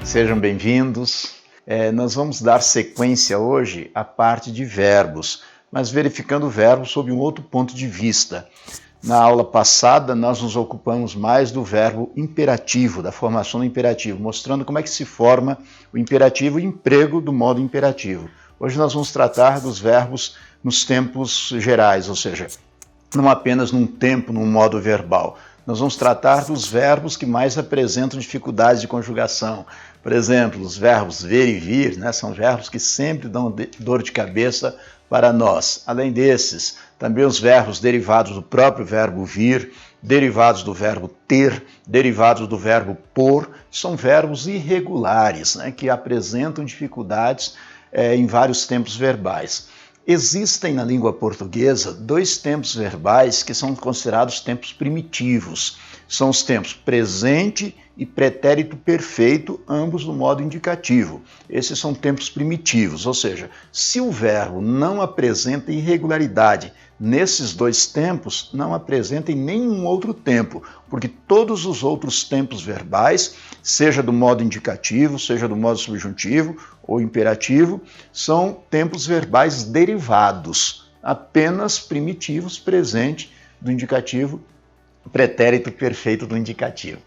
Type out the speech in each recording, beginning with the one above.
Sejam bem-vindos. Nós vamos dar sequência hoje à parte de verbos, mas verificando o verbo sob um outro ponto de vista. Na aula passada, nós nos ocupamos mais do verbo imperativo, da formação do imperativo, mostrando como é que se forma o imperativo e o emprego do modo imperativo. Hoje nós vamos tratar dos verbos nos tempos gerais, ou seja, não apenas num tempo, num modo verbal. Nós vamos tratar dos verbos que mais apresentam dificuldades de conjugação. Por exemplo, os verbos ver e vir, né, são verbos que sempre dão dor de cabeça para nós. Além desses, também os verbos derivados do próprio verbo vir, derivados do verbo ter, derivados do verbo pôr, são verbos irregulares, né, que apresentam dificuldades em vários tempos verbais. Existem na língua portuguesa dois tempos verbais que são considerados tempos primitivos. São os tempos presente e pretérito perfeito, ambos no modo indicativo. Esses são tempos primitivos, ou seja, se o verbo não apresenta irregularidade nesses dois tempos, não apresenta em nenhum outro tempo, porque todos os outros tempos verbais, seja do modo indicativo, seja do modo subjuntivo ou imperativo, são tempos verbais derivados, apenas primitivos, presente do indicativo, pretérito perfeito do indicativo.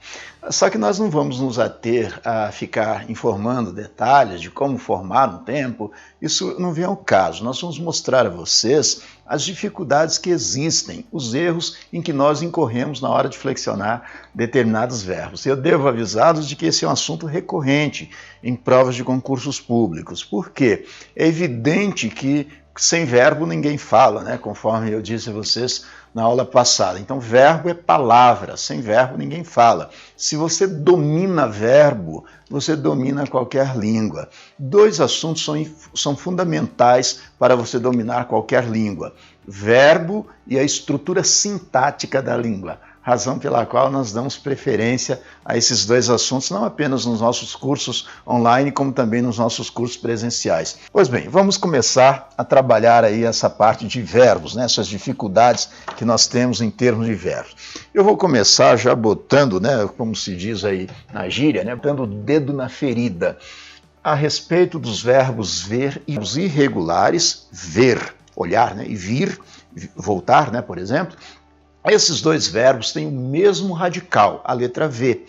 Só que nós não vamos nos ater a ficar informando detalhes de como formar um tempo, isso não vem ao caso. Nós vamos mostrar a vocês as dificuldades que existem, os erros em que nós incorremos na hora de flexionar determinados verbos. Eu devo avisá-los de que esse é um assunto recorrente em provas de concursos públicos. Por quê? É evidente que sem verbo ninguém fala, né? Conforme eu disse a vocês na aula passada. Então, verbo é palavra, sem verbo ninguém fala. Se você domina verbo, você domina qualquer língua. Dois assuntos são fundamentais para você dominar qualquer língua: verbo e a estrutura sintática da língua. Razão pela qual nós damos preferência a esses dois assuntos, não apenas nos nossos cursos online, como também nos nossos cursos presenciais. Pois bem, vamos começar a trabalhar aí essa parte de verbos, né? Essas dificuldades que nós temos em termos de verbos. Eu vou começar já botando, né, como se diz aí na gíria, né, botando o dedo na ferida, a respeito dos verbos ver e os irregulares, ver, olhar, né, e vir, voltar, né, por exemplo. Esses dois verbos têm o mesmo radical, a letra V.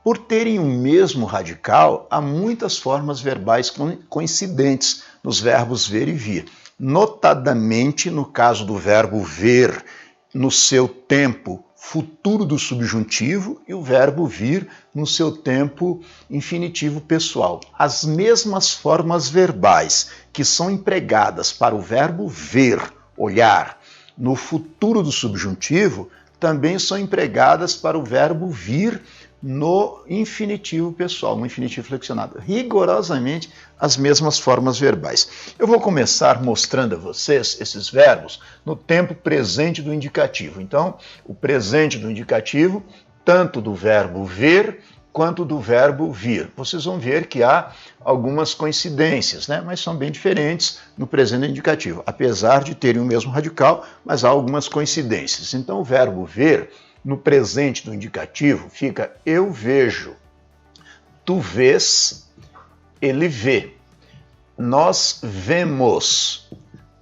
Por terem o mesmo radical, há muitas formas verbais coincidentes nos verbos ver e vir. Notadamente, no caso do verbo ver, no seu tempo futuro do subjuntivo, e o verbo vir no seu tempo infinitivo pessoal. As mesmas formas verbais que são empregadas para o verbo ver, olhar, no futuro do subjuntivo, também são empregadas para o verbo vir no infinitivo pessoal, no infinitivo flexionado. Rigorosamente as mesmas formas verbais. Eu vou começar mostrando a vocês esses verbos no tempo presente do indicativo. Então, o presente do indicativo, tanto do verbo ver quanto do verbo vir. Vocês vão ver que há algumas coincidências, né? Mas são bem diferentes no presente indicativo, apesar de terem o mesmo radical, mas há algumas coincidências. Então, o verbo ver, no presente do indicativo, fica eu vejo, tu vês, ele vê, nós vemos,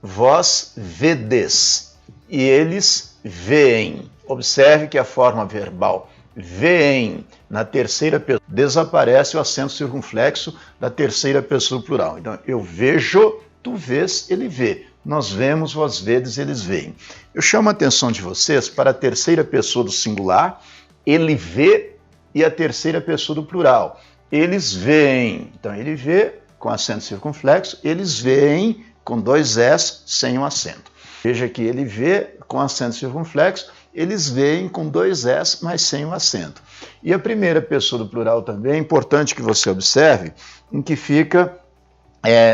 vós vedes, e eles veem. Observe que a forma verbal veem na terceira pessoa desaparece o acento circunflexo da terceira pessoa plural. Então, eu vejo, tu vês, ele vê. Nós vemos, vós vedes, eles veem. Eu chamo a atenção de vocês para a terceira pessoa do singular, ele vê, e a terceira pessoa do plural, eles veem. Então, ele vê com acento circunflexo, eles veem com dois S sem um acento. Veja que ele vê com acento circunflexo, eles veem com dois S, mas sem o acento. E a primeira pessoa do plural também, é importante que você observe, em que fica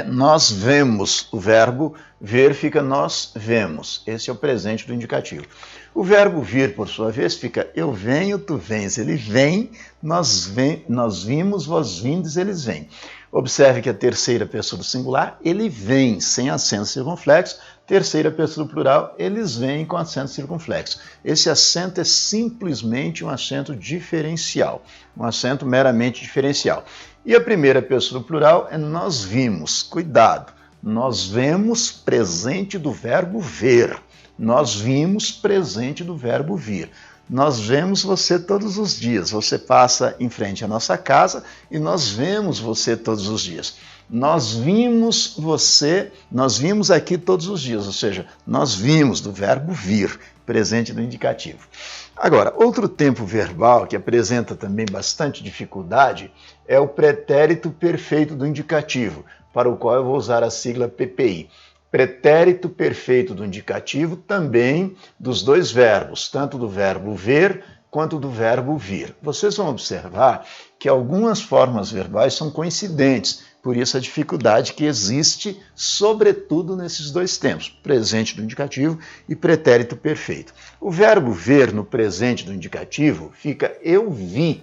nós vemos, o verbo ver fica nós vemos. Esse é o presente do indicativo. O verbo vir, por sua vez, fica eu venho, tu vens, ele vem, nós vimos, vós vindes, eles vêm. Observe que a terceira pessoa do singular, ele vem, sem acento circunflexo. Terceira pessoa do plural, eles vêm com acento circunflexo. Esse acento é simplesmente um acento diferencial, um acento meramente diferencial. E a primeira pessoa do plural é nós vimos. Cuidado, nós vemos presente do verbo ver. Nós vimos presente do verbo vir. Nós vemos você todos os dias. Você passa em frente à nossa casa e nós vemos você todos os dias. Nós vimos você, nós vimos aqui todos os dias, ou seja, nós vimos do verbo vir, presente do indicativo. Agora, outro tempo verbal que apresenta também bastante dificuldade é o pretérito perfeito do indicativo, para o qual eu vou usar a sigla PPI. Pretérito perfeito do indicativo também dos dois verbos, tanto do verbo ver quanto do verbo vir. Vocês vão observar que algumas formas verbais são coincidentes, por isso a dificuldade que existe, sobretudo nesses dois tempos, presente do indicativo e pretérito perfeito. O verbo ver no presente do indicativo fica eu vi,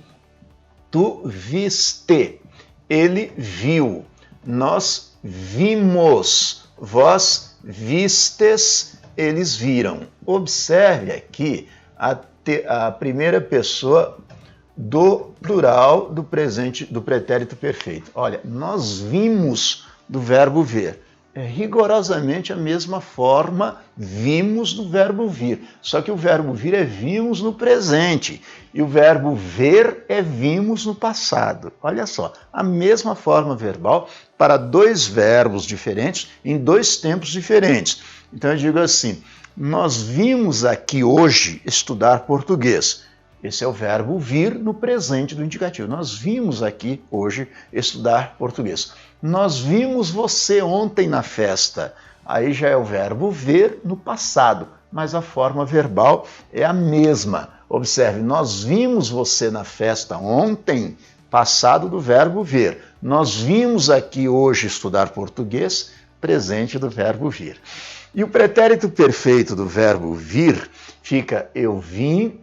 tu viste, ele viu, nós vimos, vós vistes, eles viram. Observe aqui a primeira pessoa do plural do presente do pretérito perfeito. Olha, nós vimos do verbo ver. É rigorosamente a mesma forma vimos do verbo vir. Só que o verbo vir é vimos no presente e o verbo ver é vimos no passado. Olha só, a mesma forma verbal para dois verbos diferentes em dois tempos diferentes. Então eu digo assim, nós vimos aqui hoje estudar português. Esse é o verbo vir no presente do indicativo. Nós vimos aqui hoje estudar português. Nós vimos você ontem na festa. Aí já é o verbo ver no passado, mas a forma verbal é a mesma. Observe, nós vimos você na festa ontem, passado do verbo ver. Nós vimos aqui hoje estudar português, presente do verbo vir. E o pretérito perfeito do verbo vir fica eu vim,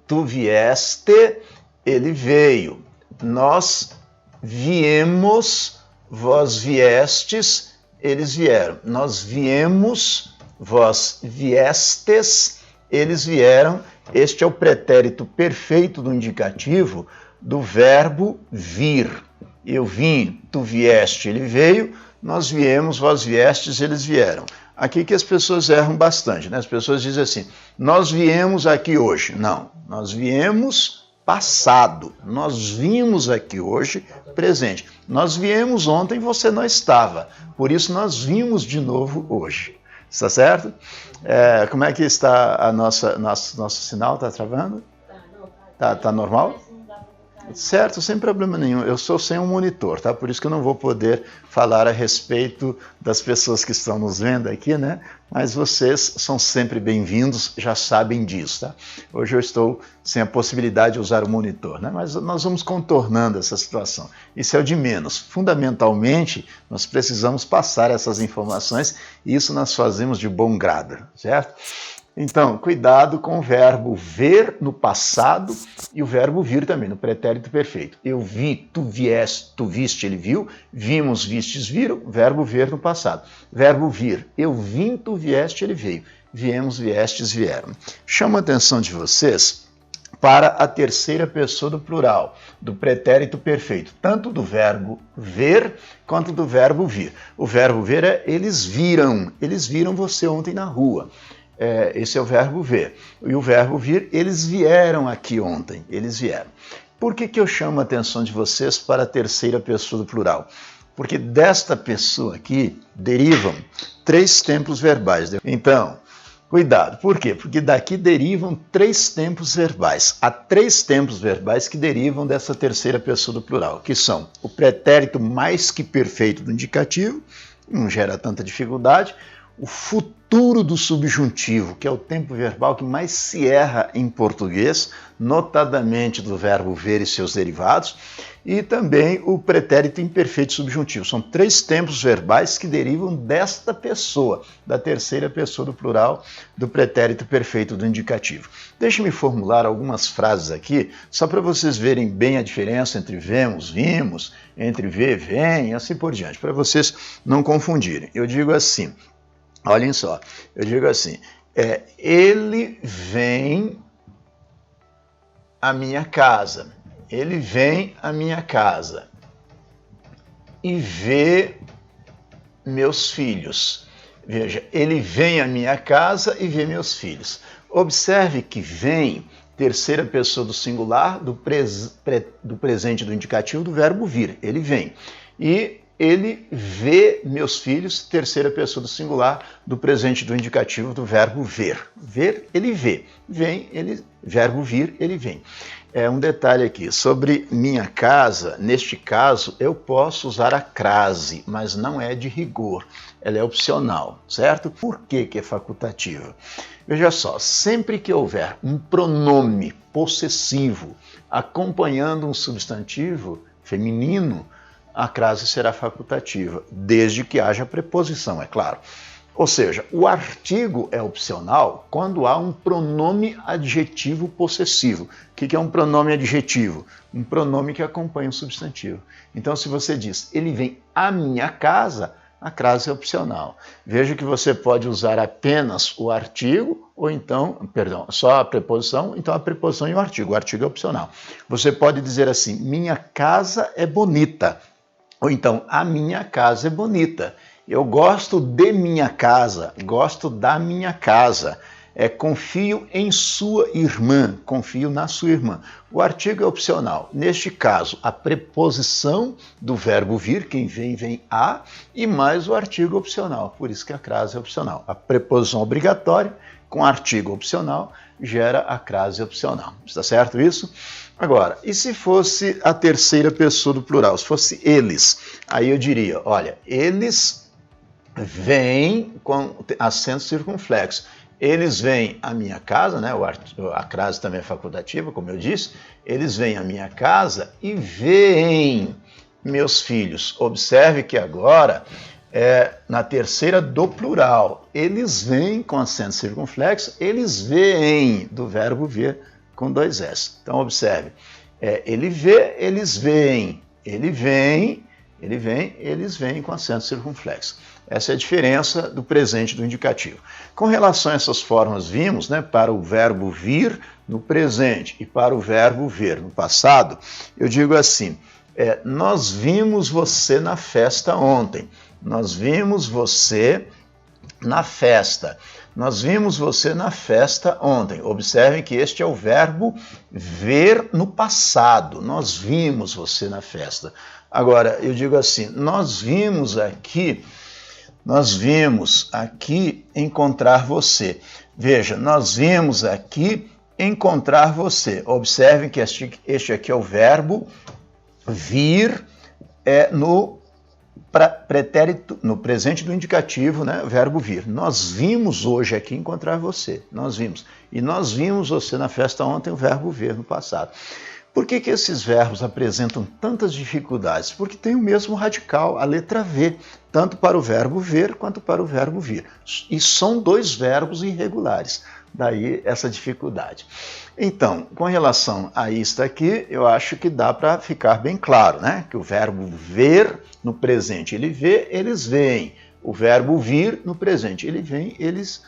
tu vieste, ele veio. Nós viemos, vós viestes, eles vieram. Nós viemos, vós viestes, eles vieram. Este é o pretérito perfeito do indicativo do verbo vir. Eu vim, tu vieste, ele veio. Nós viemos, vós viestes, eles vieram. Aqui que as pessoas erram bastante, né? As pessoas dizem assim, nós viemos aqui hoje. Não, nós viemos passado. Nós vimos aqui hoje presente. Nós viemos ontem, você não estava. Por isso nós vimos de novo hoje. Está certo? Como é que está nosso sinal? Está travando? Tá normal? Certo, sem problema nenhum. Eu sou sem um monitor, tá? Por isso que eu não vou poder falar a respeito das pessoas que estão nos vendo aqui, né? Mas vocês são sempre bem-vindos, já sabem disso, tá? Hoje eu estou sem a possibilidade de usar o monitor, né? Mas nós vamos contornando essa situação. Isso é o de menos. Fundamentalmente, nós precisamos passar essas informações e isso nós fazemos de bom grado, certo? Então, cuidado com o verbo ver no passado e o verbo vir também, no pretérito perfeito. Eu vi, tu vieste, tu viste, ele viu. Vimos, vistes, viram. Verbo ver no passado. Verbo vir, eu vim, tu vieste, ele veio. Viemos, viestes, vieram. Chama a atenção de vocês para a terceira pessoa do plural, do pretérito perfeito, tanto do verbo ver quanto do verbo vir. O verbo ver é eles viram você ontem na rua. Esse é o verbo ver. E o verbo vir, eles vieram aqui ontem, eles vieram. Por que eu chamo a atenção de vocês para a terceira pessoa do plural? Porque desta pessoa aqui derivam três tempos verbais. Então, cuidado. Por quê? Porque daqui derivam três tempos verbais. Há três tempos verbais que derivam dessa terceira pessoa do plural, que são o pretérito mais que perfeito do indicativo, não gera tanta dificuldade, o futuro do subjuntivo, que é o tempo verbal que mais se erra em português, notadamente do verbo ver e seus derivados, e também o pretérito imperfeito subjuntivo. São três tempos verbais que derivam desta pessoa, da terceira pessoa do plural, do pretérito perfeito do indicativo. Deixe-me formular algumas frases aqui, só para vocês verem bem a diferença entre vemos, vimos, entre ver, vem, e assim por diante, para vocês não confundirem. Eu digo assim, olhem só, eu digo assim, ele vem à minha casa, ele vem à minha casa, e vê meus filhos. Veja, ele vem à minha casa e vê meus filhos. Observe que vem, terceira pessoa do singular, do presente do indicativo do verbo vir. Ele vem. E ele vê meus filhos, terceira pessoa do singular, do presente do indicativo do verbo ver. Ver, ele vê. Vem, ele, verbo vir, ele vem. Um detalhe aqui, sobre minha casa, neste caso, eu posso usar a crase, mas não é de rigor, ela é opcional, certo? Por que é facultativa? Veja só, sempre que houver um pronome possessivo acompanhando um substantivo feminino, a crase será facultativa, desde que haja preposição, é claro. Ou seja, o artigo é opcional quando há um pronome adjetivo possessivo. O que é um pronome adjetivo? Um pronome que acompanha um substantivo. Então, se você diz, ele vem à minha casa, a crase é opcional. Veja que você pode usar apenas o artigo, ou então, perdão, só a preposição, então a preposição e o artigo é opcional. Você pode dizer assim, minha casa é bonita, ou então, a minha casa é bonita. Eu gosto de minha casa, gosto da minha casa. Confio em sua irmã, confio na sua irmã. O artigo é opcional. Neste caso, a preposição do verbo vir, quem vem, vem a, e mais o artigo opcional. Por isso que a crase é opcional. A preposição obrigatória com artigo opcional gera a crase opcional. Está certo isso? Agora, e se fosse a terceira pessoa do plural? Se fosse eles, aí eu diria, olha, eles vêm com acento circunflexo. Eles vêm à minha casa, né? A crase também é facultativa, como eu disse. Eles vêm à minha casa e veem meus filhos. Observe que agora na terceira do plural. Eles vêm com acento circunflexo, eles veem, do verbo ver com dois S. Então, observe. Ele vê, eles veem. Ele vem, eles vêm com acento circunflexo. Essa é a diferença do presente do indicativo. Com relação a essas formas, vimos, né, para o verbo vir no presente e para o verbo ver no passado, eu digo assim, nós vimos você na festa ontem. Nós vimos você na festa. Nós vimos você na festa ontem. Observem que este é o verbo ver no passado. Nós vimos você na festa. Agora, eu digo assim, nós vimos aqui encontrar você. Veja, nós vimos aqui encontrar você. Observem que este aqui é o verbo vir no pretérito, no presente do indicativo, né, verbo vir. Nós vimos hoje aqui encontrar você. Nós vimos. E nós vimos você na festa ontem, o verbo ver no passado. Por que esses verbos apresentam tantas dificuldades? Porque tem o mesmo radical, a letra V, tanto para o verbo ver quanto para o verbo vir. E são dois verbos irregulares, daí essa dificuldade. Então, com relação a isto aqui, eu acho que dá para ficar bem claro, né? Que o verbo ver no presente, ele vê, eles veem. O verbo vir no presente, ele vem, eles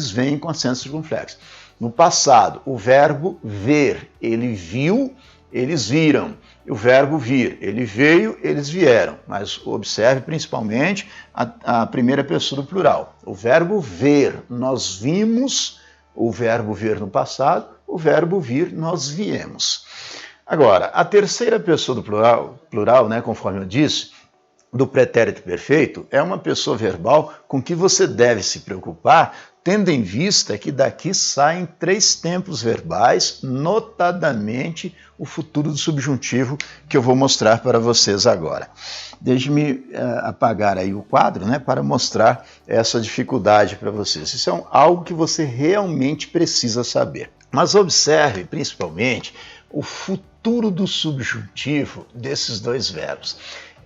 veem com acento circunflexo. No passado, o verbo ver, ele viu, eles viram. O verbo vir, ele veio, eles vieram. Mas observe principalmente a primeira pessoa do plural. O verbo ver, nós vimos. O verbo ver no passado, o verbo vir, nós viemos. Agora, a terceira pessoa do plural, né, conforme eu disse, do pretérito perfeito, é uma pessoa verbal com que você deve se preocupar, tendo em vista que daqui saem 3 tempos verbais, notadamente o futuro do subjuntivo, que eu vou mostrar para vocês agora. Deixe-me apagar aí o quadro, né, para mostrar essa dificuldade para vocês. Isso é algo que você realmente precisa saber. Mas observe, principalmente, o futuro do subjuntivo desses dois verbos.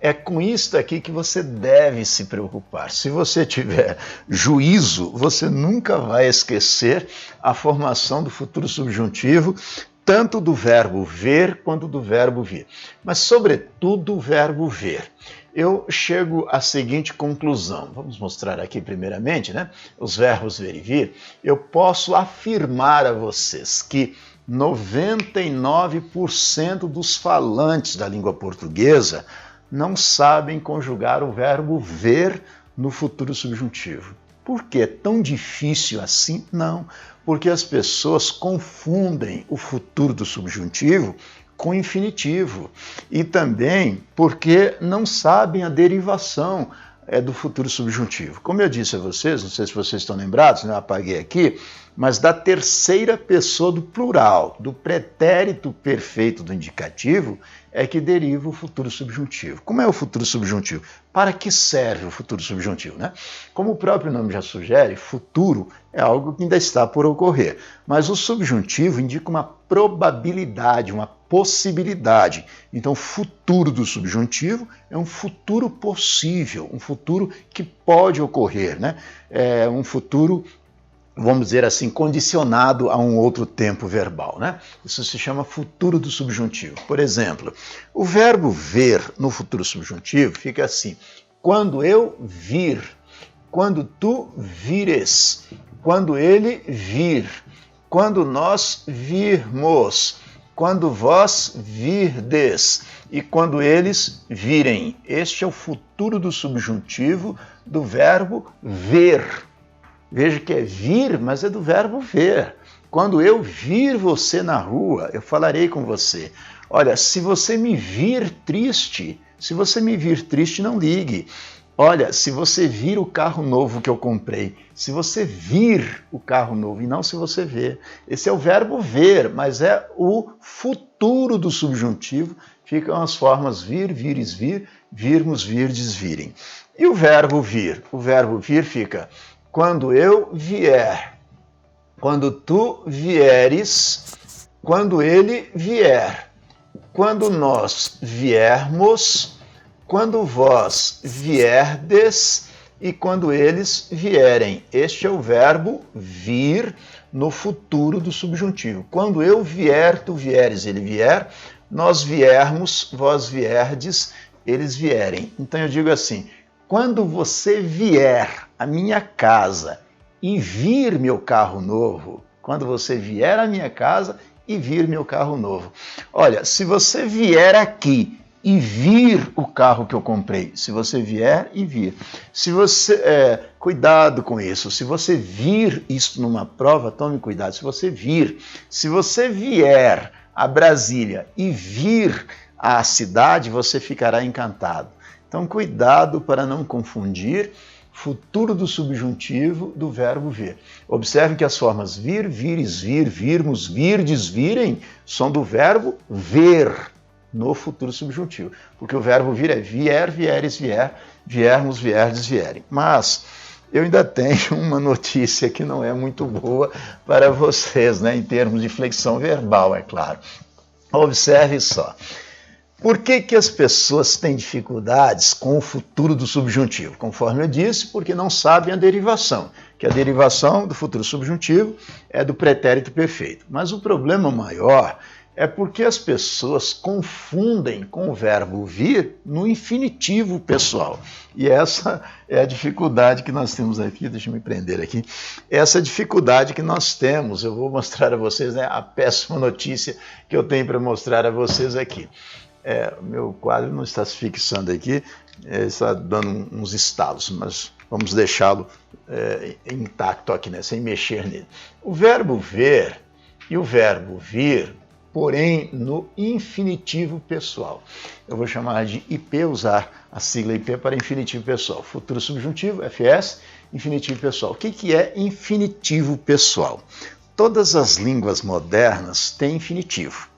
É com isso aqui que você deve se preocupar. Se você tiver juízo, você nunca vai esquecer a formação do futuro subjuntivo, tanto do verbo ver quanto do verbo vir. Mas, sobretudo, o verbo ver. Eu chego à seguinte conclusão. Vamos mostrar aqui primeiramente, né? Os verbos ver e vir. Eu posso afirmar a vocês que 99% dos falantes da língua portuguesa não sabem conjugar o verbo ver no futuro subjuntivo. Por que é tão difícil assim? Não, porque as pessoas confundem o futuro do subjuntivo com infinitivo. E também porque não sabem a derivação do futuro subjuntivo. Como eu disse a vocês, não sei se vocês estão lembrados, eu apaguei aqui, mas da terceira pessoa do plural, do pretérito perfeito do indicativo, é que deriva o futuro subjuntivo. Como é o futuro subjuntivo? Para que serve o futuro subjuntivo, né? Como o próprio nome já sugere, futuro é algo que ainda está por ocorrer. Mas o subjuntivo indica uma probabilidade, uma possibilidade. Então, o futuro do subjuntivo é um futuro possível, um futuro que pode ocorrer, né? É um futuro, vamos dizer assim, condicionado a um outro tempo verbal, né? Isso se chama futuro do subjuntivo. Por exemplo, o verbo ver no futuro subjuntivo fica assim: quando eu vir, quando tu vires, quando ele vir, quando nós virmos, quando vós virdes e quando eles virem. Este é o futuro do subjuntivo do verbo ver. Veja que é vir, mas é do verbo ver. Quando eu vir você na rua, eu falarei com você. Olha, se você me vir triste, não ligue. Olha, se você vir o carro novo que eu comprei, se você vir o carro novo e não se você ver. Esse é o verbo ver, mas é o futuro do subjuntivo. Ficam as formas vir, vires, vir, virmos, virdes, virem. E o verbo vir? O verbo vir fica: quando eu vier, quando tu vieres, quando ele vier, quando nós viermos, quando vós vierdes e quando eles vierem. Este é o verbo vir no futuro do subjuntivo. Quando eu vier, tu vieres, ele vier, nós viermos, vós vierdes, eles vierem. Então eu digo assim: quando você vier à minha casa e vir meu carro novo, quando você vier à minha casa e vir meu carro novo. Olha, se você vier aqui e vir o carro que eu comprei, se você vier e vir. Se você, cuidado com isso, se você vir isso numa prova, tome cuidado, se você vir. Se você vier a Brasília e vir à cidade, você ficará encantado. Então, cuidado para não confundir futuro do subjuntivo do verbo ver. Observe que as formas vir, vires, vir, virmos, virdes, virem, são do verbo ver no futuro subjuntivo. Porque o verbo vir é vier, vieres, vier, viermos, vierdes, vierem. Mas eu ainda tenho uma notícia que não é muito boa para vocês, né, em termos de flexão verbal, é claro. Observe só. Por que as pessoas têm dificuldades com o futuro do subjuntivo? Conforme eu disse, porque não sabem a derivação, que a derivação do futuro subjuntivo é do pretérito perfeito. Mas o problema maior é porque as pessoas confundem com o verbo vir no infinitivo pessoal. E essa é a dificuldade que nós temos aqui, deixa eu me prender aqui, essa dificuldade que nós temos. Eu vou mostrar a vocês, né, a péssima notícia que eu tenho para mostrar a vocês aqui. O meu quadro não está se fixando aqui, está dando uns estalos, mas vamos deixá-lo intacto aqui, né, sem mexer nele. O verbo ver e o verbo vir, porém no infinitivo pessoal. Eu vou chamar de IP, usar a sigla IP para infinitivo pessoal. Futuro subjuntivo, FS, infinitivo pessoal. O que é infinitivo pessoal? Todas as línguas modernas têm infinitivo.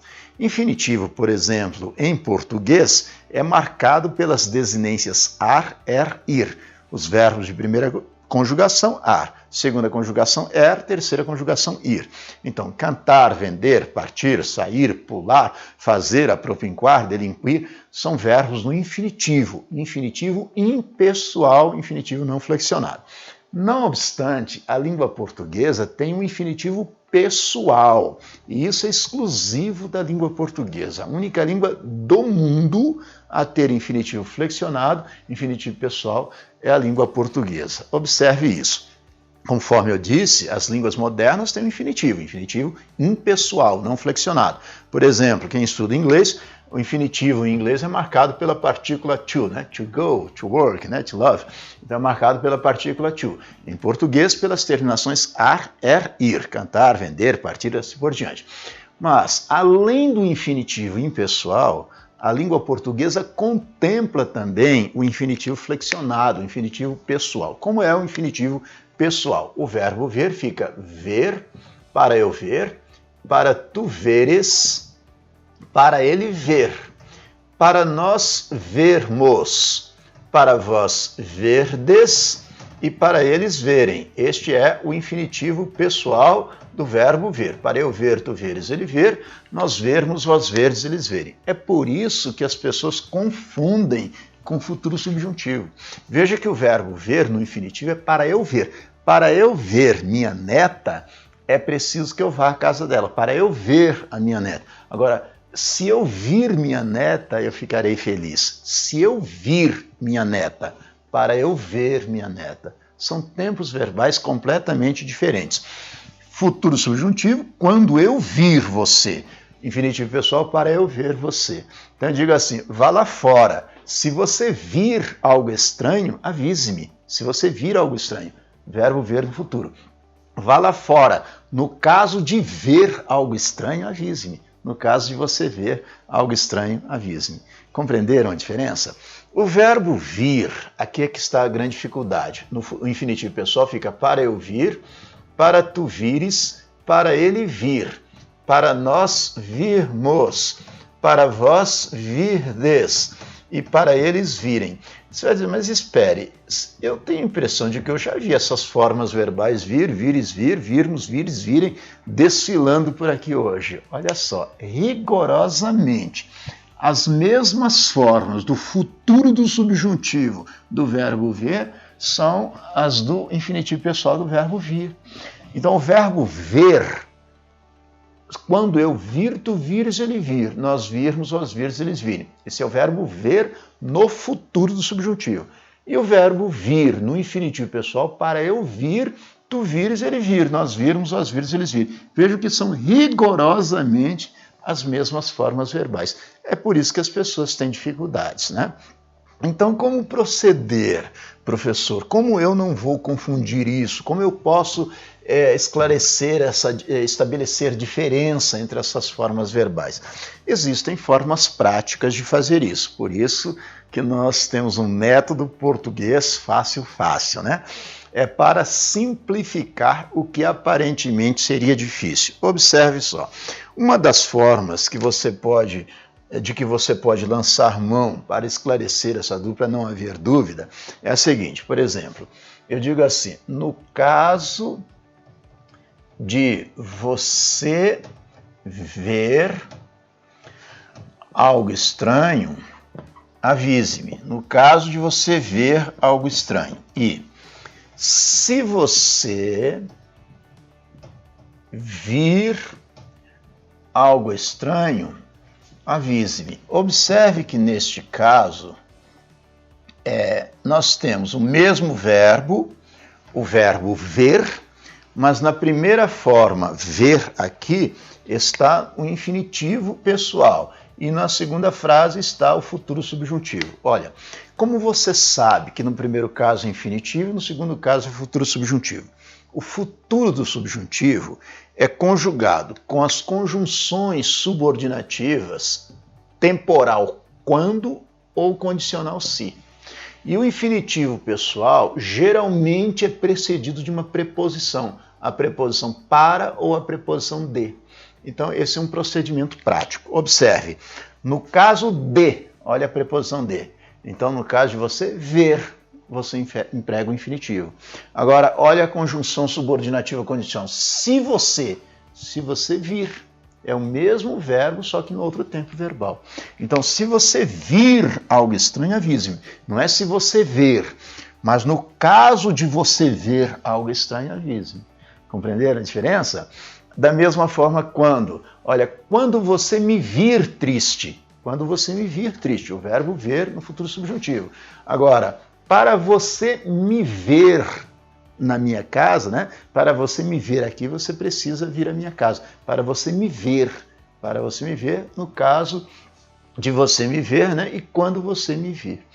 Infinitivo, por exemplo, em português, é marcado pelas desinências ar, er, ir. Os verbos de primeira conjugação, ar. Segunda conjugação, er. Terceira conjugação, ir. Então, cantar, vender, partir, sair, pular, fazer, apropinquar, delinquir, são verbos no infinitivo. Infinitivo impessoal, infinitivo não flexionado. Não obstante, a língua portuguesa tem um infinitivo pessoal, e isso é exclusivo da língua portuguesa. A única língua do mundo a ter infinitivo flexionado, infinitivo pessoal, é a língua portuguesa. Observe isso. Conforme eu disse, as línguas modernas têm um infinitivo impessoal, não flexionado. Por exemplo, quem estuda inglês, o infinitivo em inglês é marcado pela partícula to, né? To go, to work, né? To love. Então é marcado pela partícula to. Em português, pelas terminações ar, ir, cantar, vender, partir, assim por diante. Mas, além do infinitivo impessoal, a língua portuguesa contempla também o infinitivo flexionado, o infinitivo pessoal. Como é o infinitivo pessoal? O verbo ver fica ver, para eu ver, para tu veres, para ele ver, para nós vermos, para vós verdes e para eles verem. Este é o infinitivo pessoal do verbo ver. Para eu ver, tu veres, ele ver, nós vermos, vós verdes, eles verem. É por isso que as pessoas confundem com futuro subjuntivo. Veja que o verbo ver no infinitivo é para eu ver. Para eu ver minha neta, é preciso que eu vá à casa dela. Para eu ver a minha neta. Agora, se eu vir minha neta, eu ficarei feliz. Se eu vir minha neta, para eu ver minha neta. São tempos verbais completamente diferentes. Futuro subjuntivo, quando eu vir você. Infinitivo pessoal, para eu ver você. Então eu digo assim, vá lá fora. Se você vir algo estranho, avise-me. Se você vir algo estranho, verbo ver no futuro. Vá lá fora. No caso de ver algo estranho, avise-me. No caso de você ver algo estranho, avise-me. Compreenderam a diferença? O verbo vir, aqui é que está a grande dificuldade. No infinitivo pessoal fica para eu vir, para tu vires, para ele vir, para nós virmos, para vós virdes e para eles virem. Você vai dizer, mas espere, eu tenho a impressão de que eu já vi essas formas verbais vir, vires, vir, virmos, vires, virem, desfilando por aqui hoje. Olha só, rigorosamente, as mesmas formas do futuro do subjuntivo do verbo ver são as do infinitivo pessoal do verbo vir. Então, o verbo ver, quando eu vir, tu vires, ele vir. Nós virmos, vós vires, eles virem. Esse é o verbo ver no futuro do subjuntivo. E o verbo vir no infinitivo pessoal, para eu vir, tu vires, ele vir. Nós virmos, vós vires, eles virem. Vejam que são rigorosamente as mesmas formas verbais. É por isso que as pessoas têm dificuldades, né? Então, como proceder, professor? Como eu não vou confundir isso? Como eu posso estabelecer diferença entre essas formas verbais? Existem formas práticas de fazer isso. Por isso que nós temos um método português fácil, né? É para simplificar o que aparentemente seria difícil. Observe só. Uma das formas de que você pode lançar mão para esclarecer essa dupla, não haver dúvida, é a seguinte. Por exemplo, eu digo assim, no caso de você ver algo estranho, avise-me. No caso de você ver algo estranho. E se você vir algo estranho, avise-me. Observe que neste caso nós temos o mesmo verbo, o verbo ver, mas na primeira forma, ver aqui, está o infinitivo pessoal. E na segunda frase está o futuro subjuntivo. Olha, como você sabe que no primeiro caso é infinitivo e no segundo caso é futuro subjuntivo? O futuro do subjuntivo é conjugado com as conjunções subordinativas temporal quando ou condicional se. E o infinitivo pessoal geralmente é precedido de uma preposição, a preposição para ou a preposição de. Então, esse é um procedimento prático. Observe, no caso de, olha a preposição de. Então, no caso de você ver, você emprega o infinitivo. Agora, olha a conjunção subordinativa condicional. Se você vir, é o mesmo verbo, só que no outro tempo verbal. Então, se você vir algo estranho, avise-me. Não é se você ver, mas no caso de você ver algo estranho, avise-me. Compreenderam a diferença? Da mesma forma, quando você me vir triste, o verbo ver no futuro subjuntivo. Agora, para você me ver na minha casa, né? Para você me ver aqui, você precisa vir à minha casa. Para você me ver, no caso de você me ver, né? E quando você me vir.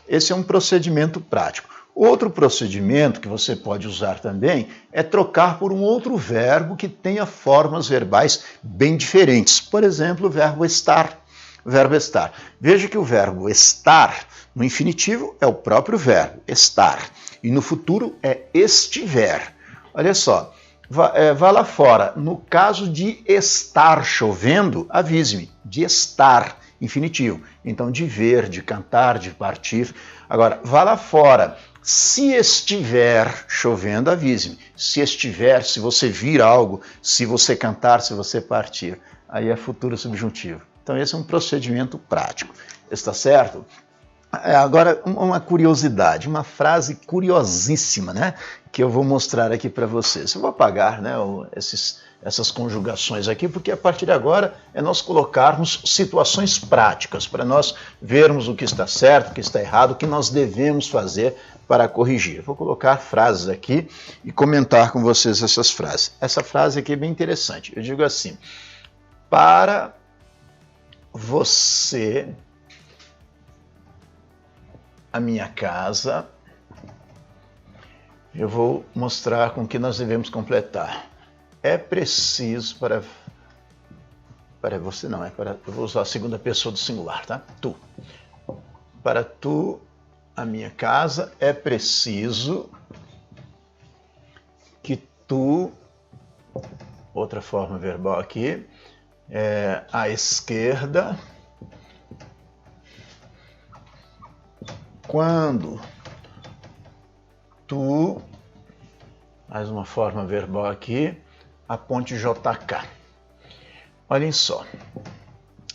Esse é um procedimento prático. Outro procedimento que você pode usar também é trocar por um outro verbo que tenha formas verbais bem diferentes. Por exemplo, o verbo estar. Veja que o verbo estar, no infinitivo, é o próprio verbo, estar. E no futuro é estiver. Olha só, vá lá fora. No caso de estar chovendo, avise-me. De estar, infinitivo. Então, de ver, de cantar, de partir. Agora, vá lá fora. Se estiver chovendo, avise-me. Se estiver, se você vir algo, se você cantar, se você partir. Aí é futuro subjuntivo. Então, esse é um procedimento prático. Está certo? Agora, uma curiosidade, uma frase curiosíssima, né? Que eu vou mostrar aqui para vocês. Eu vou apagar, né, essas conjugações aqui, porque a partir de agora é nós colocarmos situações práticas, para nós vermos o que está certo, o que está errado, o que nós devemos fazer para corrigir. Vou colocar frases aqui e comentar com vocês essas frases. Essa frase aqui é bem interessante. Eu digo assim: para você, a minha casa, eu vou mostrar com que nós devemos completar. É preciso para você não, eu vou usar a segunda pessoa do singular, tá? Tu. Para tu, a minha casa, é preciso que tu, outra forma verbal aqui, à esquerda, quando tu, mais uma forma verbal aqui, aponte JK. Olhem só,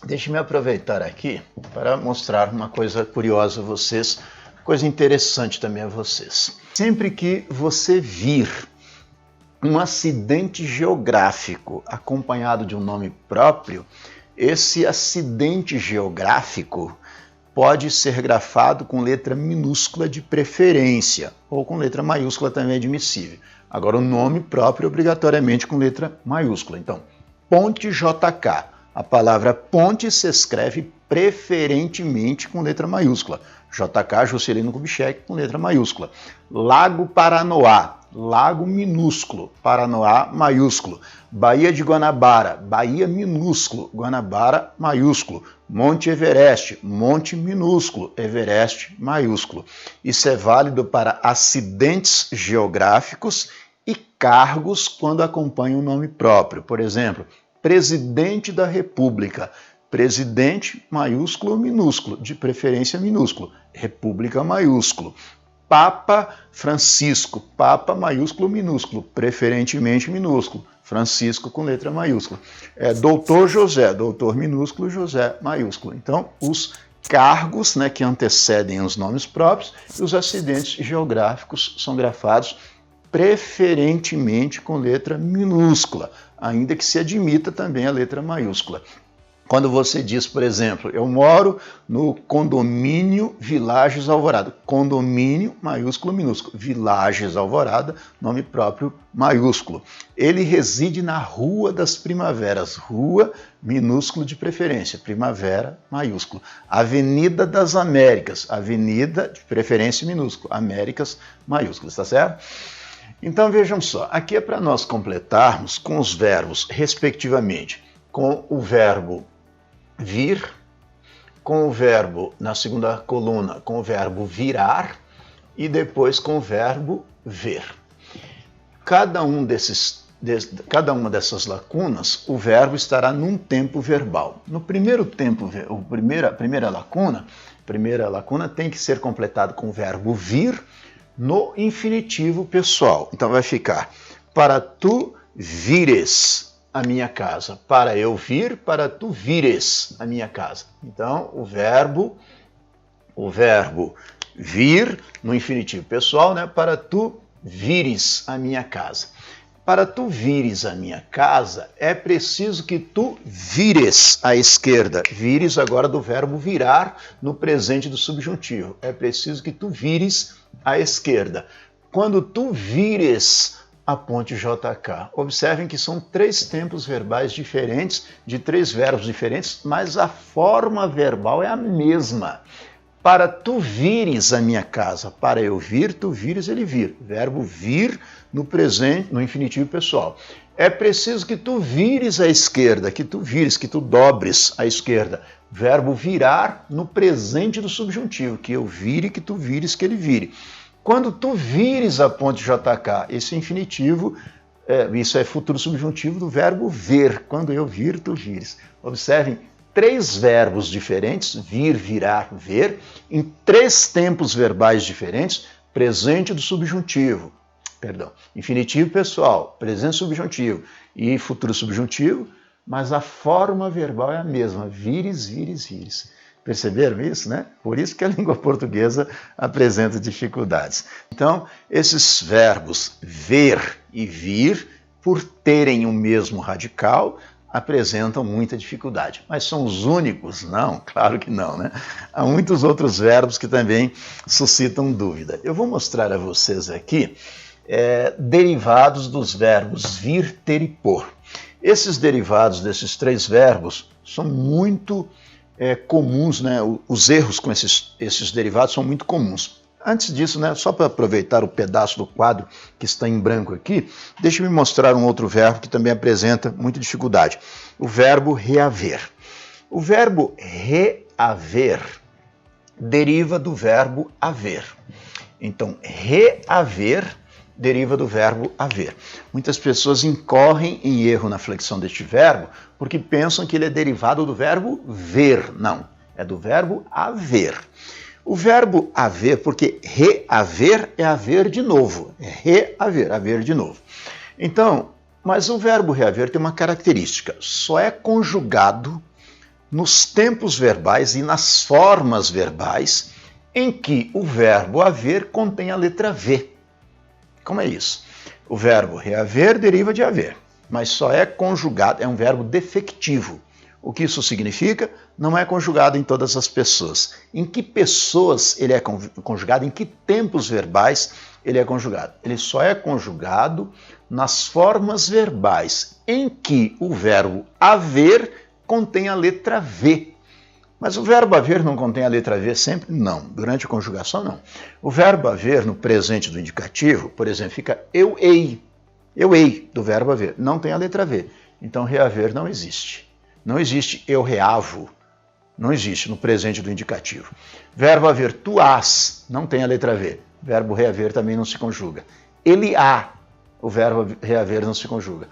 deixe-me aproveitar aqui para mostrar uma coisa curiosa a vocês, coisa interessante também a vocês. Sempre que você vir um acidente geográfico acompanhado de um nome próprio, esse acidente geográfico pode ser grafado com letra minúscula de preferência, ou com letra maiúscula também é admissível. Agora, o nome próprio obrigatoriamente com letra maiúscula. Então, ponte JK. A palavra ponte se escreve preferentemente com letra maiúscula. JK, Juscelino Kubitschek, com letra maiúscula. Lago Paranoá, lago minúsculo, Paranoá maiúsculo. Baía de Guanabara, Baía minúsculo, Guanabara maiúsculo. Monte Everest, monte minúsculo, Everest maiúsculo. Isso é válido para acidentes geográficos e cargos quando acompanham o nome próprio. Por exemplo, presidente da República. Presidente maiúsculo ou minúsculo, de preferência minúsculo. República maiúsculo. Papa Francisco, Papa maiúsculo ou minúsculo, preferentemente minúsculo. Francisco com letra maiúscula. Doutor José, doutor minúsculo, José maiúsculo. Então, os cargos, né, que antecedem os nomes próprios e os acidentes geográficos são grafados preferentemente com letra minúscula, ainda que se admita também a letra maiúscula. Quando você diz, por exemplo, eu moro no condomínio Villages Alvorada. Condomínio, maiúsculo, minúsculo. Villages Alvorada, nome próprio, maiúsculo. Ele reside na Rua das Primaveras. Rua, minúsculo de preferência. Primavera, maiúsculo. Avenida das Américas. Avenida, de preferência, minúsculo. Américas, maiúsculo. Está certo? Então, vejam só. Aqui é para nós completarmos com os verbos, respectivamente, com o verbo vir, com o verbo, na segunda coluna, com o verbo virar e depois com o verbo ver. Cada uma dessas lacunas, o verbo estará num tempo verbal. No primeiro tempo, a primeira lacuna tem que ser completado com o verbo vir no infinitivo pessoal. Então vai ficar, para tu vires a minha casa, para eu vir, para tu vires a minha casa. Então, o verbo vir no infinitivo pessoal, né? Para tu vires a minha casa. Para tu vires a minha casa, é preciso que tu vires à esquerda. Vires agora do verbo virar no presente do subjuntivo. É preciso que tu vires à esquerda. quando tu vires a ponte JK. Observem que são 3 tempos verbais diferentes, de 3 verbos diferentes, mas a forma verbal é a mesma. Para tu vires a minha casa, para eu vir, tu vires, ele vir. Verbo vir no presente, no infinitivo pessoal. É preciso que tu vires à esquerda, que tu vires, que tu dobres à esquerda. Verbo virar no presente do subjuntivo, que eu vire, que tu vires, que ele vire. Quando tu vires a ponte JK, esse infinitivo, isso é futuro subjuntivo do verbo ver. Quando eu vir, tu vires. Observem, 3 verbos diferentes, vir, virar, ver, em 3 tempos verbais diferentes, presente do subjuntivo, infinitivo pessoal, presente subjuntivo e futuro subjuntivo, mas a forma verbal é a mesma, vires, vires, vires. Perceberam isso, né? Por isso que a língua portuguesa apresenta dificuldades. Então, esses verbos ver e vir, por terem o mesmo radical, apresentam muita dificuldade. Mas são os únicos? Não, claro que não, né? Há muitos outros verbos que também suscitam dúvida. Eu vou mostrar a vocês aqui derivados dos verbos vir, ter e pôr. Esses derivados desses 3 verbos são muito comuns, né? Os erros com esses derivados são muito comuns. Antes disso, né, só para aproveitar o pedaço do quadro que está em branco aqui, deixe-me mostrar um outro verbo que também apresenta muita dificuldade. O verbo reaver. O verbo reaver deriva do verbo haver. Então, reaver deriva do verbo haver. Muitas pessoas incorrem em erro na flexão deste verbo porque pensam que ele é derivado do verbo ver. Não, é do verbo haver. O verbo haver, porque reaver é haver de novo. É reaver, haver de novo. Então, mas o verbo reaver tem uma característica. Só é conjugado nos tempos verbais e nas formas verbais em que o verbo haver contém a letra V. Como é isso? O verbo reaver deriva de haver, mas só é conjugado, é um verbo defectivo. O que isso significa? Não é conjugado em todas as pessoas. Em que pessoas ele é conjugado? Em que tempos verbais ele é conjugado? Ele só é conjugado nas formas verbais em que o verbo haver contém a letra V. Mas o verbo haver não contém a letra V sempre? Não. Durante a conjugação, não. O verbo haver no presente do indicativo, por exemplo, fica eu hei. Eu hei do verbo haver. Não tem a letra V. Então, reaver não existe. Não existe eu reavo, não existe no presente do indicativo. Verbo haver, tu has, não tem a letra V. Verbo reaver também não se conjuga. Ele há, o verbo reaver não se conjuga.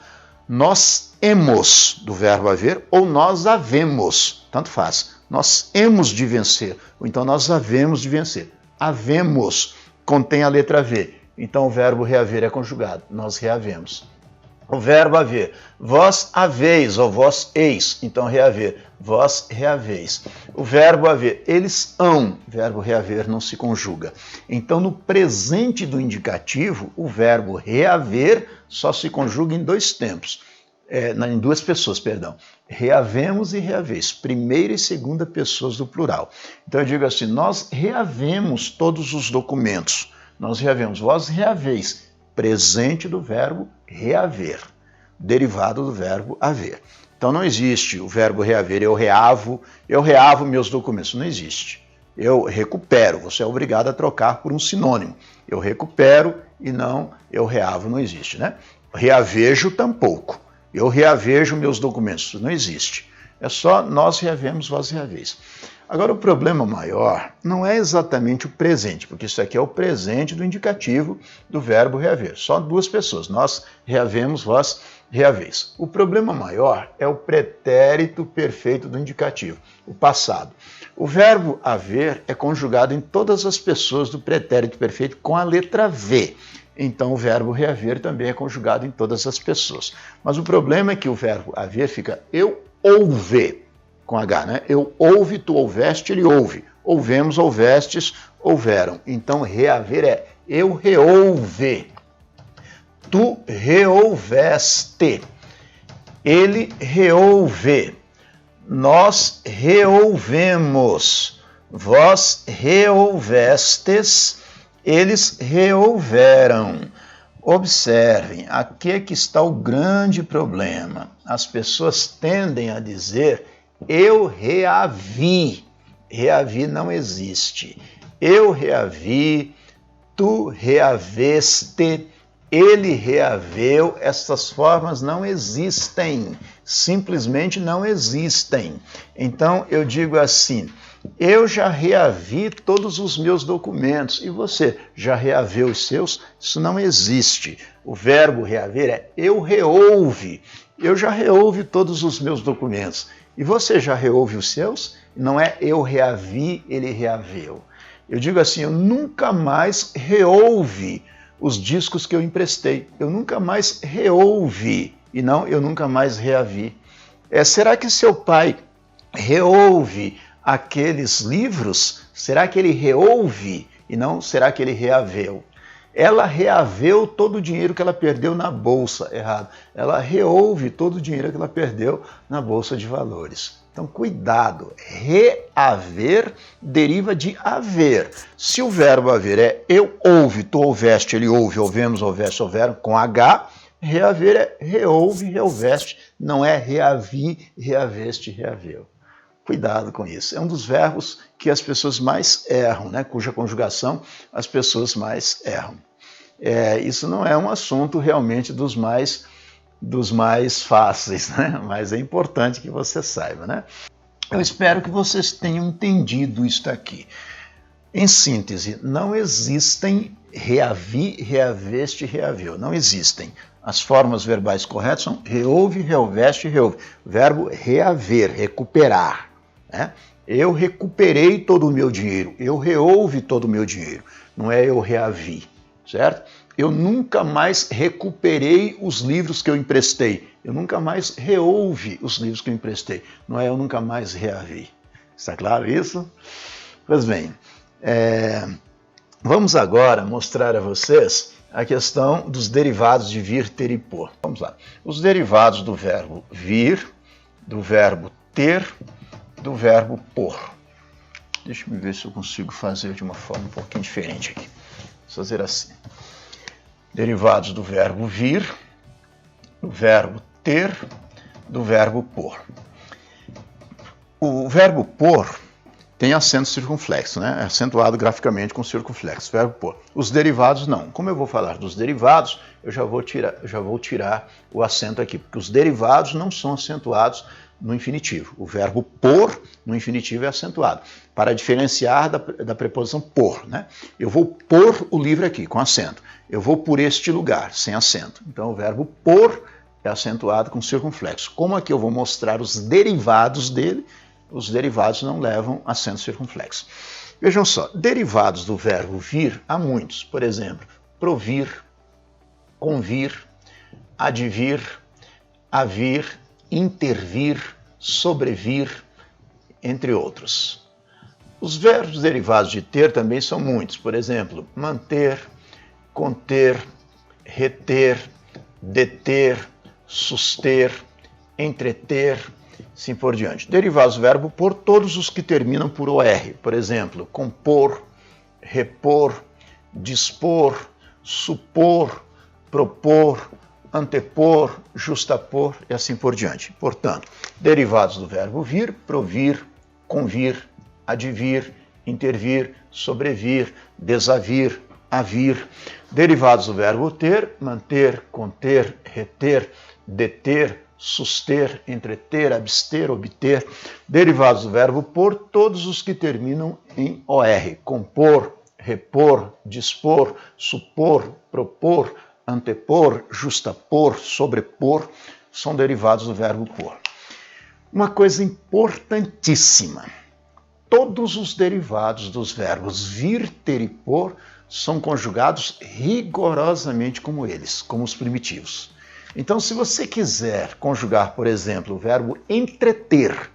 Nós hemos, do verbo haver, ou nós havemos, tanto faz. Nós hemos de vencer, ou então nós havemos de vencer. Havemos, contém a letra V. Então o verbo reaver é conjugado, nós reavemos. O verbo haver, vós haveis ou vós eis, então reaver, vós reaveis. O verbo haver, eles hão, verbo reaver não se conjuga. Então no presente do indicativo, o verbo reaver só se conjuga em 2 tempos, em 2 pessoas, perdão. Reavemos e reaveis, primeira e segunda pessoas do plural. Então eu digo assim, nós reavemos todos os documentos, nós reavemos, vós reaveis. Presente do verbo reaver, derivado do verbo haver. Então não existe o verbo reaver, eu reavo meus documentos, não existe. Eu recupero, você é obrigado a trocar por um sinônimo. Eu recupero e não eu reavo, não existe, né? Reavejo tampouco, eu reavejo meus documentos, não existe. É só nós reavemos, vós reaveis. Agora, o problema maior não é exatamente o presente, porque isso aqui é o presente do indicativo do verbo reaver. Só 2 pessoas, nós reavemos, vós reaveis. O problema maior é o pretérito perfeito do indicativo, o passado. O verbo haver é conjugado em todas as pessoas do pretérito perfeito com a letra V. Então, o verbo reaver também é conjugado em todas as pessoas. Mas o problema é que o verbo haver fica eu ouve, com H, né? Eu ouve, tu ouveste, ele ouve. Ouvemos, ouvestes, houveram. Então, reaver é eu reouve. Tu reouveste. Ele reouve. Nós reouvemos. Vós reouvestes. eles rehouveram. Observem, aqui é que está o grande problema. As pessoas tendem a dizer, eu reavi. Reavi não existe. Eu reavi, tu reaveste, ele reaveu. Essas formas não existem. Simplesmente não existem. Então, eu digo assim, eu já reavi todos os meus documentos. E você já reaveu os seus? Isso não existe. O verbo reaver é eu reouve. Eu já reouve todos os meus documentos. E você já reouve os seus? Não é eu reavi, ele reaveu. Eu digo assim, eu nunca mais reouve os discos que eu emprestei. Eu nunca mais reouve. E não, eu nunca mais reavi. Será que seu pai reouve aqueles livros? Será que ele reouve? E não, será que ele reaveu? Ela reaveu todo o dinheiro que ela perdeu na bolsa. Errado. Ela reouve todo o dinheiro que ela perdeu na bolsa de valores. Então, cuidado. Reaver deriva de haver. Se o verbo haver é eu ouve, tu ouveste, ele ouve, ouvemos, ouveste, houveram, com H, reaver é reouve, reouveste, não é reavi, reaveste, reaveu. Cuidado com isso. É um dos verbos que as pessoas mais erram, né? Cuja conjugação as pessoas mais erram. Isso não é um assunto realmente dos mais fáceis, né? Mas é importante que você saiba, né? Eu espero que vocês tenham entendido isto aqui. Em síntese, não existem reavi, reaveste, reaveu. Não existem. As formas verbais corretas são reouve, reouveste, reouve. Verbo reaver, recuperar. Né? Eu recuperei todo o meu dinheiro. Eu reouve todo o meu dinheiro. Não é eu reavi, certo? Eu nunca mais recuperei os livros que eu emprestei. Eu nunca mais reouve os livros que eu emprestei. Não é eu nunca mais reavi. Está claro isso? Pois bem, vamos agora mostrar a vocês a questão dos derivados de vir, ter e por. Vamos lá. Os derivados do verbo vir, do verbo ter, do verbo por. Deixa eu ver se eu consigo fazer de uma forma um pouquinho diferente aqui. Vou fazer assim. Derivados do verbo vir, do verbo ter, do verbo por. O verbo por tem acento circunflexo, né? É acentuado graficamente com circunflexo, verbo por. Os derivados não. Como eu vou falar dos derivados, eu já vou tirar o acento aqui, porque os derivados não são acentuados no infinitivo. O verbo por no infinitivo é acentuado, para diferenciar da preposição por, né? Eu vou pôr o livro aqui, com acento. Eu vou por este lugar, sem acento. Então o verbo por é acentuado com circunflexo. Como aqui eu vou mostrar os derivados dele, os derivados não levam acento circunflexo. Vejam só, derivados do verbo vir há muitos. Por exemplo, provir, convir, advir, havir, intervir, sobrevir, entre outros. Os verbos derivados de ter também são muitos. Por exemplo, manter, conter, reter, deter, suster, entreter, assim por diante. Derivados do verbo por, todos os que terminam por OR. Por exemplo, compor, repor, dispor, supor, propor, antepor, justapor e assim por diante. Portanto, derivados do verbo vir, provir, convir, advir, intervir, sobrevir, desavir, havir. Derivados do verbo ter, manter, conter, reter, deter, suster, entreter, abster, obter. Derivados do verbo por, todos os que terminam em OR. Compor, repor, dispor, supor, propor, antepor, justapor, sobrepor, são derivados do verbo por. Uma coisa importantíssima. Todos os derivados dos verbos vir, ter e por são conjugados rigorosamente como eles, como os primitivos. Então, se você quiser conjugar, por exemplo, o verbo entreter,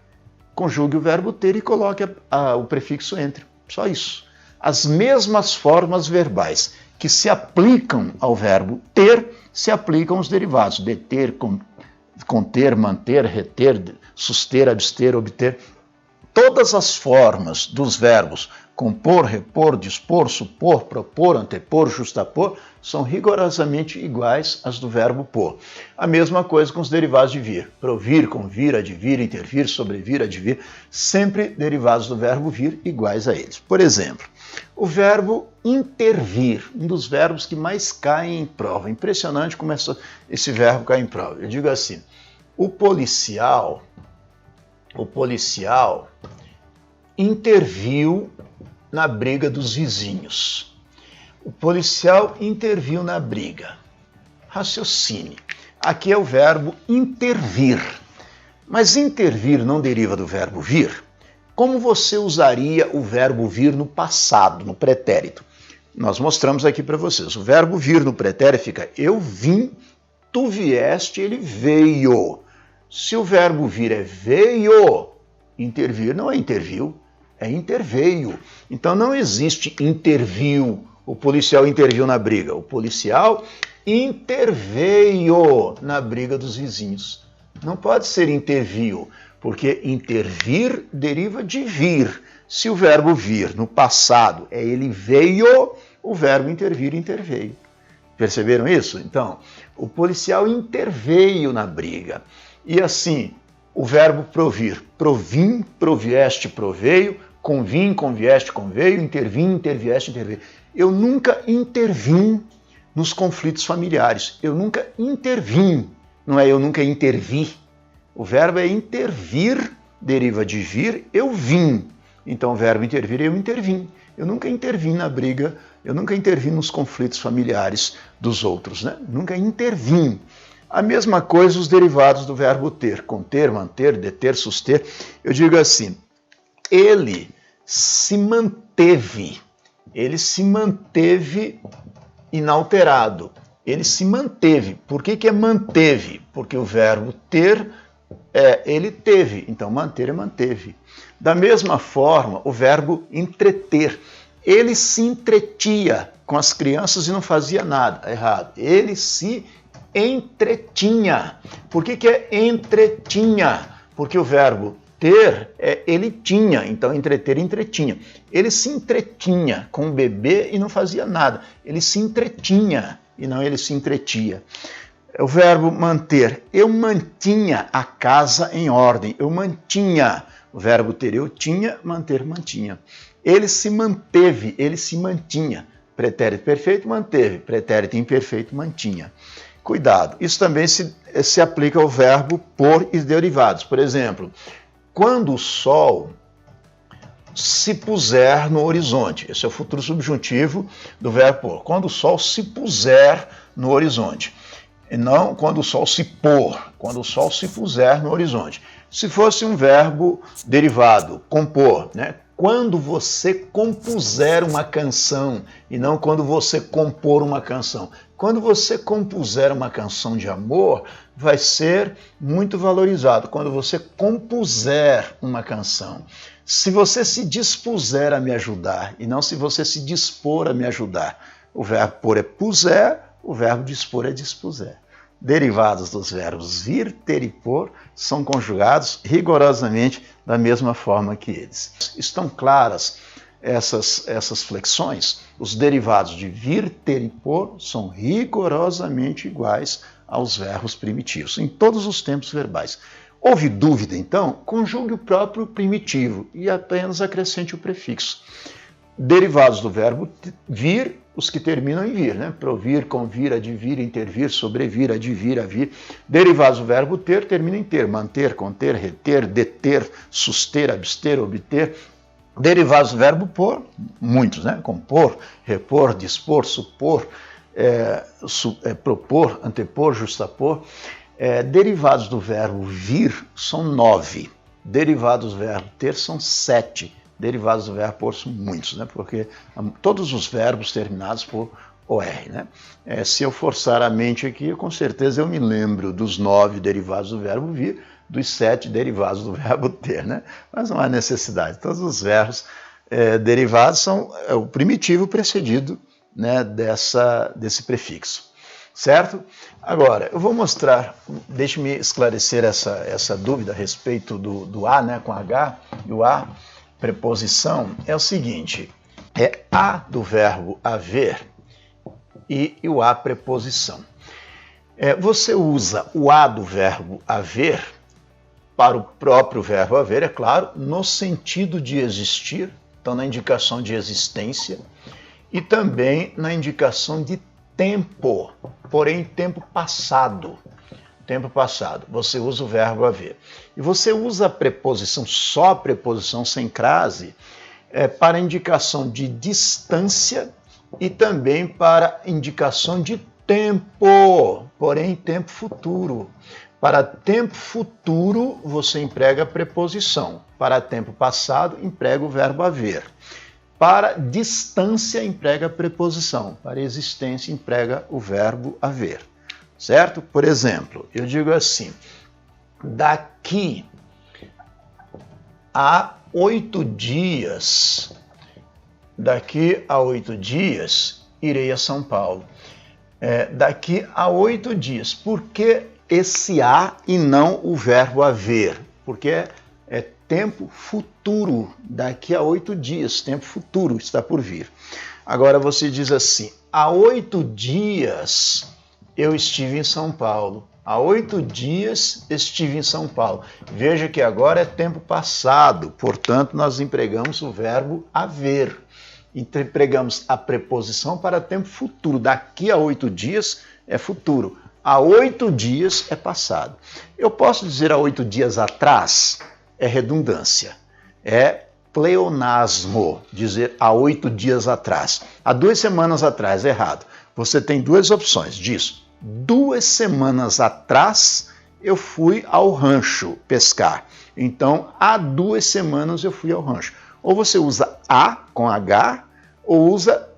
conjugue o verbo ter e coloque o prefixo entre. Só isso. As mesmas formas verbais que se aplicam ao verbo ter, se aplicam aos derivados. Deter, conter, manter, reter, suster, abster, obter. todas as formas dos verbos compor, repor, dispor, supor, propor, antepor, justapor, são rigorosamente iguais às do verbo pôr. A mesma coisa com os derivados de vir. Provir, convir, advir, intervir, sobrevir, advir, sempre derivados do verbo vir iguais a eles. Por exemplo, o verbo intervir, um dos verbos que mais caem em prova. Impressionante como esse verbo cai em prova. Eu digo assim, o policial interviu na briga dos vizinhos. O policial interviu na briga. Raciocine. Aqui é o verbo intervir. Mas intervir não deriva do verbo vir? Como você usaria o verbo vir no passado, no pretérito? Nós mostramos aqui para vocês. O verbo vir no pretérito fica eu vim, tu vieste, ele veio. Se o verbo vir é veio, intervir não é interviu, é interveio. Então não existe interviu, o policial interviu na briga. O policial interveio na briga dos vizinhos. Não pode ser interviu, porque intervir deriva de vir. Se o verbo vir no passado é ele veio, o verbo intervir interveio. Perceberam isso? Então, o policial interveio na briga. E assim, o verbo provir, provim, provieste, proveio, convim, convieste, conveio, intervim, intervieste, interveio. Eu nunca intervim nos conflitos familiares. Eu nunca intervim, não é eu nunca intervi. O verbo é intervir, deriva de vir, eu vim. Então o verbo intervir é eu intervim. Eu nunca intervim na briga, eu nunca intervim nos conflitos familiares dos outros, né? Nunca intervim. A mesma coisa os derivados do verbo ter, conter, manter, deter, suster. Eu digo assim, ele se manteve inalterado. Ele se manteve. Por que é manteve? Porque o verbo ter ele teve, então manter é manteve. Da mesma forma, o verbo entreter. Ele se entretia com as crianças e não fazia nada errado. Ele se entretinha. Por que é entretinha? Porque o verbo ter ele tinha, então entreter, entretinha. Ele se entretinha com o bebê e não fazia nada. Ele se entretinha e não ele se entretia. O verbo manter, eu mantinha a casa em ordem, eu mantinha. O verbo ter, eu tinha, manter, mantinha. Ele se manteve, ele se mantinha. Pretérito perfeito, manteve. Pretérito imperfeito, mantinha. Cuidado, isso também se aplica ao verbo pôr e derivados. Por exemplo, quando o sol se puser no horizonte. Esse é o futuro subjuntivo do verbo pôr. Quando o sol se puser no horizonte. E não quando o sol se pôr, quando o sol se puser no horizonte. Se fosse um verbo derivado, compor, né? Quando você compuser uma canção e não quando você compor uma canção. Quando você compuser uma canção de amor, vai ser muito valorizado. Quando você compuser uma canção. Se você se dispuser a me ajudar e não se você se dispor a me ajudar. O verbo pôr é puser, o verbo dispor é dispuser. Derivados dos verbos vir, ter e pôr são conjugados rigorosamente da mesma forma que eles. Estão claras essas flexões? Os derivados de vir, ter e pôr são rigorosamente iguais aos verbos primitivos, em todos os tempos verbais. Houve dúvida, então? Conjugue o próprio primitivo e apenas acrescente o prefixo. Derivados do verbo vir, os que terminam em vir, né? Provir, convir, advir, intervir, sobrevir, advir, avir. Derivados do verbo ter, terminam em ter, manter, conter, reter, deter, suster, abster, obter. Derivados do verbo pôr, muitos, né? Compor, repor, dispor, supor, propor, antepor, justapor. Derivados do verbo vir são 9. Derivados do verbo ter são 7. Derivados do verbo pôr são muitos, né? Porque todos os verbos terminados por OR, né? Se eu forçar a mente aqui, com certeza eu me lembro dos 9 derivados do verbo vir, dos 7 derivados do verbo ter, né? Mas não há necessidade. Todos os verbos derivados são o primitivo precedido, né, desse prefixo. certo? Agora, eu vou mostrar, deixe-me esclarecer essa dúvida a respeito do A, né, com H, e o A, preposição, é o seguinte, é A do verbo haver e o A, preposição. Você usa o A do verbo haver para o próprio verbo haver, é claro, no sentido de existir, então na indicação de existência, e também na indicação de tempo, porém tempo passado. Tempo passado, você usa o verbo haver. E você usa a preposição, só a preposição sem crase, para indicação de distância e também para indicação de tempo, porém tempo futuro. Para tempo futuro, você emprega a preposição. Para tempo passado, emprega o verbo haver. Para distância, emprega a preposição. Para existência, emprega o verbo haver. Certo? Por exemplo, eu digo assim, daqui a 8 dias, irei a São Paulo. Daqui a 8 dias. Por que esse a e não o verbo haver? Porque é tempo futuro, daqui a 8 dias, tempo futuro está por vir. Agora você diz assim, há 8 dias eu estive em São Paulo. Há 8 dias estive em São Paulo. Veja que agora é tempo passado, portanto nós empregamos o verbo haver. Empregamos a preposição para tempo futuro. Daqui a 8 dias é futuro. Há 8 dias é passado. Eu posso dizer há 8 dias atrás? É redundância. É pleonasmo, dizer há 8 dias atrás. Há 2 semanas atrás, errado. Você tem 2 opções disso. 2 semanas atrás eu fui ao rancho pescar. Então, há 2 semanas eu fui ao rancho. Ou você usa a com H, ou usa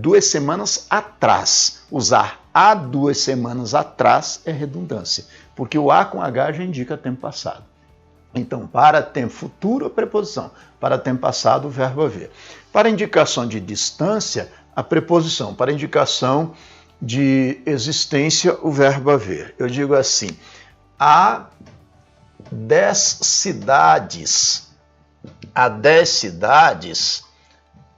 2 semanas atrás. Usar há 2 semanas atrás é redundância, porque o a com H já indica tempo passado. Então, para tempo futuro, a preposição. Para tempo passado, o verbo haver. Para indicação de distância, a preposição. Para indicação de existência, o verbo haver. Eu digo assim, há 10 cidades. Há 10 cidades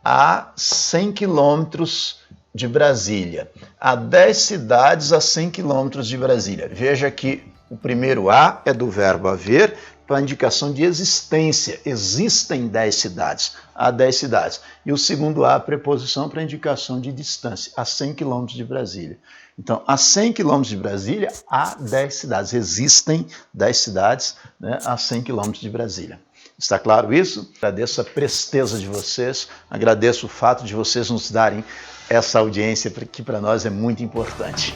a 100 quilômetros de Brasília. Há 10 cidades a 100 quilômetros de Brasília. Veja que o primeiro a é do verbo haver, para indicação de existência. Existem 10 cidades. Há 10 cidades. E o segundo a preposição para indicação de distância, a 100 quilômetros de Brasília. Então, a 100 quilômetros de Brasília, há 10 cidades. Existem 10 cidades, né, a 100 quilômetros de Brasília. Está claro isso? Agradeço a presteza de vocês, agradeço o fato de vocês nos darem essa audiência que para nós é muito importante.